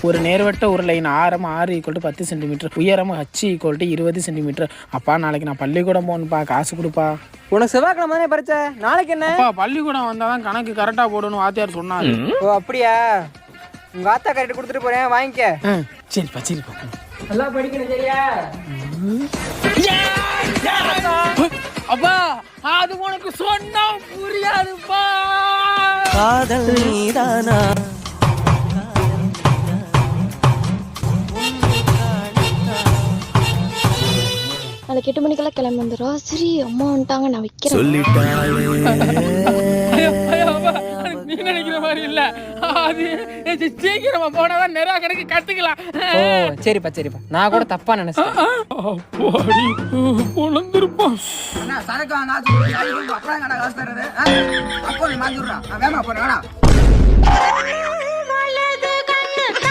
ஒரு நேர்வட்ட உருளையின் ஆரம் 6 = 10 சென்டிமீட்டர், உயரம் h = 20 சென்டிமீட்டர். அப்பா நாளைக்கு நான் பள்ளிக்கூடம் போகணுப்பா, காசு கொடுப்பா. உனக்கு செவ்வாய்க்கிழமை தானே பரிச்சை, நாளைக்கு என்ன? அப்பா பள்ளிக்கூடம் வந்தாதான் கணக்கு கரெக்டா போடணும் வாத்தியார் சொன்னாரு. ஓ அப்படியா? உங்க ஆத்தா கரெக்ட் கொடுத்துட்டு போறேன், வாங்கிக்க. சரிப்பா சரிப்பா. நல்லா படிக்கணும் சரியா? அப்பா அது உனக்கு சொன்னா புரியாதுப்பா. காதல் நீதானா? நாளைக்கு 8 மணிக்கெல்லாம் கிளம்பி வந்துடும். சரி அம்மா வந்துட்டாங்க, நான் வைக்கிறேன். நீ நினைக்கிற மாதிரி இல்ல, அது சீக்கிரமா போனாதான் நிறைய கணக்கு கத்துக்கலாம். ஓ சரிப்பா சரிப்பா, நான் கூட தப்பா நினைச்சேன். பொழந்திருப்போம். சரக்கு வாங்க, அப்புறம் காசு தர்றது அப்போ நீ மாத்தி விடுறான், வேமா போறேன்.